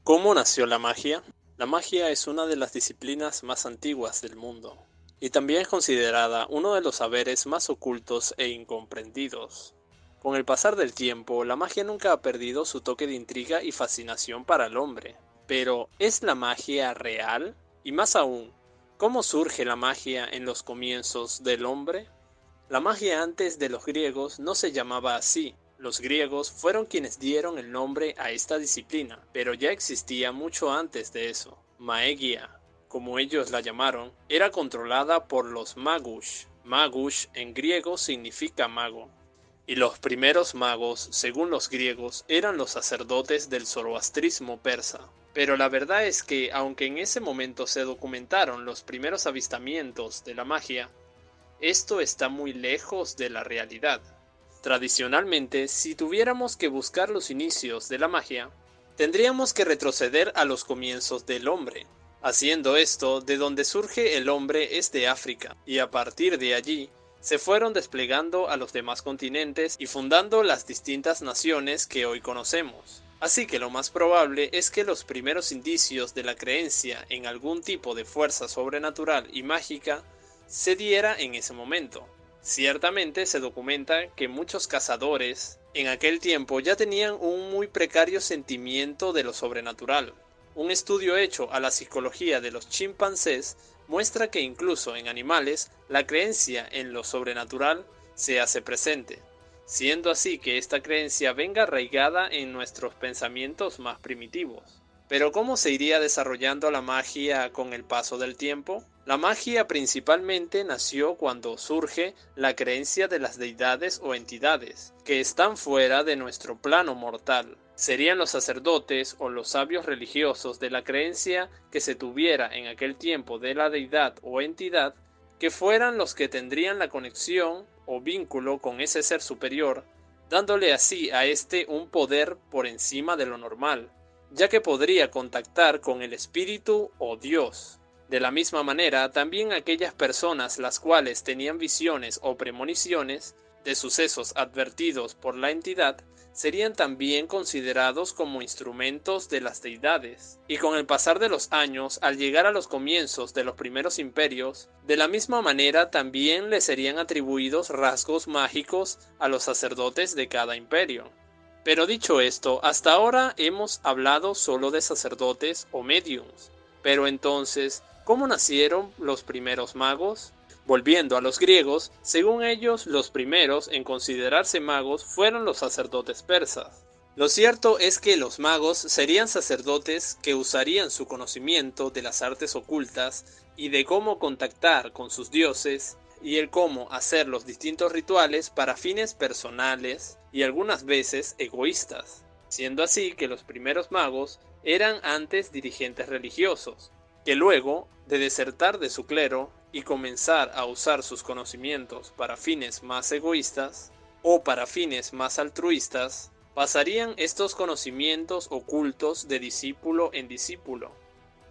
¿Cómo nació la magia? La magia es una de las disciplinas más antiguas del mundo, y también es considerada uno de los saberes más ocultos e incomprendidos. Con el pasar del tiempo, la magia nunca ha perdido su toque de intriga y fascinación para el hombre. Pero, ¿es la magia real? Y más aún, ¿cómo surge la magia en los comienzos del hombre? La magia antes de los griegos no se llamaba así. Los griegos fueron quienes dieron el nombre a esta disciplina, pero ya existía mucho antes de eso. Maegia, como ellos la llamaron, era controlada por los magush. Magush en griego significa mago. Y los primeros magos, según los griegos, eran los sacerdotes del zoroastrismo persa. Pero la verdad es que, aunque en ese momento se documentaron los primeros avistamientos de la magia, esto está muy lejos de la realidad. Tradicionalmente, si tuviéramos que buscar los inicios de la magia, tendríamos que retroceder a los comienzos del hombre. Haciendo esto, de donde surge el hombre es de África, y a partir de allí, se fueron desplegando a los demás continentes y fundando las distintas naciones que hoy conocemos. Así que lo más probable es que los primeros indicios de la creencia en algún tipo de fuerza sobrenatural y mágica se diera en ese momento. Ciertamente se documenta que muchos cazadores en aquel tiempo ya tenían un muy precario sentimiento de lo sobrenatural. Un estudio hecho a la psicología de los chimpancés muestra que incluso en animales la creencia en lo sobrenatural se hace presente, siendo así que esta creencia venga arraigada en nuestros pensamientos más primitivos. Pero ¿cómo se iría desarrollando la magia con el paso del tiempo? La magia principalmente nació cuando surge la creencia de las deidades o entidades, que están fuera de nuestro plano mortal. Serían los sacerdotes o los sabios religiosos de la creencia que se tuviera en aquel tiempo de la deidad o entidad, que fueran los que tendrían la conexión o vínculo con ese ser superior, dándole así a este un poder por encima de lo normal, ya que podría contactar con el espíritu o Dios. De la misma manera, también aquellas personas las cuales tenían visiones o premoniciones de sucesos advertidos por la entidad serían también considerados como instrumentos de las deidades. Y con el pasar de los años, al llegar a los comienzos de los primeros imperios, de la misma manera también le serían atribuidos rasgos mágicos a los sacerdotes de cada imperio. Pero dicho esto, hasta ahora hemos hablado solo de sacerdotes o mediums. Pero entonces, ¿cómo nacieron los primeros magos? Volviendo a los griegos, según ellos, los primeros en considerarse magos fueron los sacerdotes persas. Lo cierto es que los magos serían sacerdotes que usarían su conocimiento de las artes ocultas y de cómo contactar con sus dioses, y el cómo hacer los distintos rituales para fines personales y algunas veces egoístas, siendo así que los primeros magos eran antes dirigentes religiosos, que luego de desertar de su clero y comenzar a usar sus conocimientos para fines más egoístas o para fines más altruistas, pasarían estos conocimientos ocultos de discípulo en discípulo,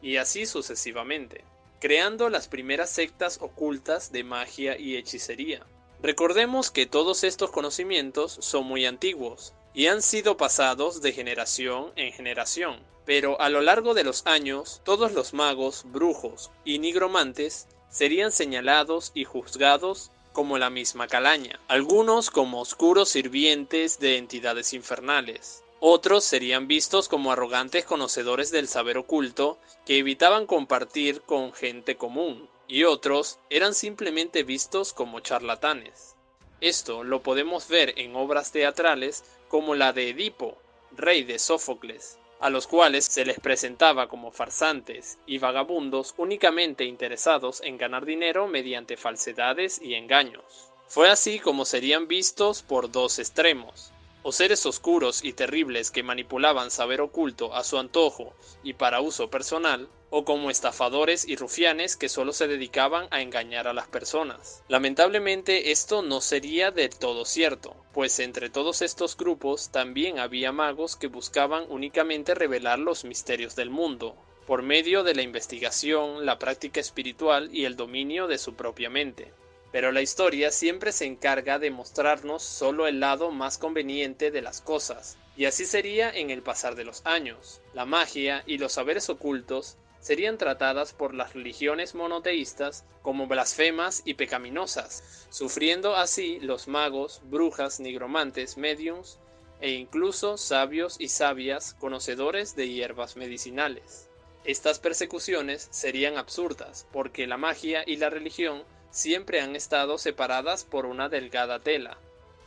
y así sucesivamente, creando las primeras sectas ocultas de magia y hechicería. Recordemos que todos estos conocimientos son muy antiguos y han sido pasados de generación en generación, pero a lo largo de los años todos los magos, brujos y nigromantes serían señalados y juzgados como la misma calaña, algunos como oscuros sirvientes de entidades infernales. Otros serían vistos como arrogantes conocedores del saber oculto que evitaban compartir con gente común, y otros eran simplemente vistos como charlatanes. Esto lo podemos ver en obras teatrales como la de Edipo, rey de Sófocles, a los cuales se les presentaba como farsantes y vagabundos únicamente interesados en ganar dinero mediante falsedades y engaños. Fue así como serían vistos por dos extremos: o seres oscuros y terribles que manipulaban saber oculto a su antojo y para uso personal, o como estafadores y rufianes que solo se dedicaban a engañar a las personas. Lamentablemente esto no sería del todo cierto, pues entre todos estos grupos también había magos que buscaban únicamente revelar los misterios del mundo, por medio de la investigación, la práctica espiritual y el dominio de su propia mente. Pero la historia siempre se encarga de mostrarnos solo el lado más conveniente de las cosas, Y así sería en el pasar de los años. La magia y los saberes ocultos serían tratadas por las religiones monoteístas como blasfemas y pecaminosas, sufriendo así los magos, brujas, nigromantes, médiums e incluso sabios y sabias conocedores de hierbas medicinales. Estas persecuciones serían absurdas porque la magia y la religión siempre han estado separadas por una delgada tela,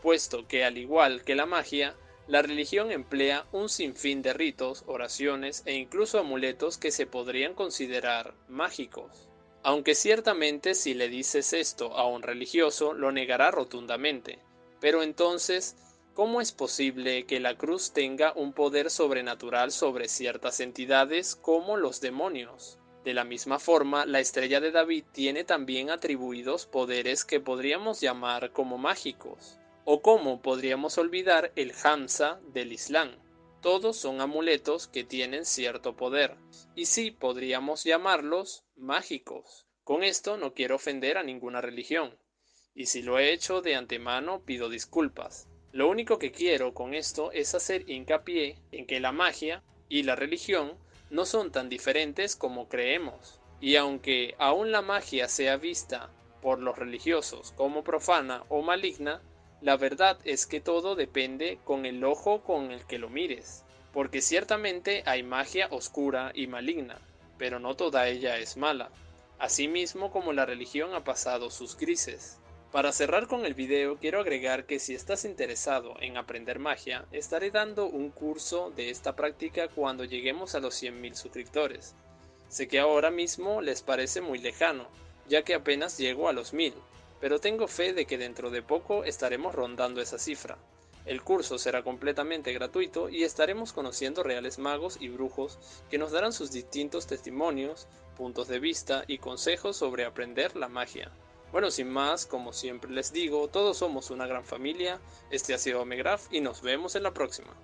puesto que al igual que la magia, la religión emplea un sinfín de ritos, oraciones e incluso amuletos que se podrían considerar mágicos. Aunque ciertamente si le dices esto a un religioso lo negará rotundamente. Pero entonces, ¿cómo es posible que la cruz tenga un poder sobrenatural sobre ciertas entidades como los demonios? De la misma forma, la estrella de David tiene también atribuidos poderes que podríamos llamar como mágicos. O cómo podríamos olvidar el Hamsa del Islam. Todos son amuletos que tienen cierto poder, y sí podríamos llamarlos mágicos. Con esto no quiero ofender a ninguna religión, y si lo he hecho de antemano pido disculpas. Lo único que quiero con esto es hacer hincapié en que la magia y la religión no son tan diferentes como creemos, y aunque aún la magia sea vista por los religiosos como profana o maligna, la verdad es que todo depende con el ojo con el que lo mires, porque ciertamente hay magia oscura y maligna, pero no toda ella es mala, asimismo como la religión ha pasado sus grises. Para cerrar con el video quiero agregar que si estás interesado en aprender magia, estaré dando un curso de esta práctica cuando lleguemos a los 100.000 suscriptores. Sé que ahora mismo les parece muy lejano, ya que apenas llego a los 1000, pero tengo fe de que dentro de poco estaremos rondando esa cifra. El curso será completamente gratuito y estaremos conociendo reales magos y brujos que nos darán sus distintos testimonios, puntos de vista y consejos sobre aprender la magia. Bueno, sin más, como siempre les digo, todos somos una gran familia. Este ha sido Omegraph y nos vemos en la próxima.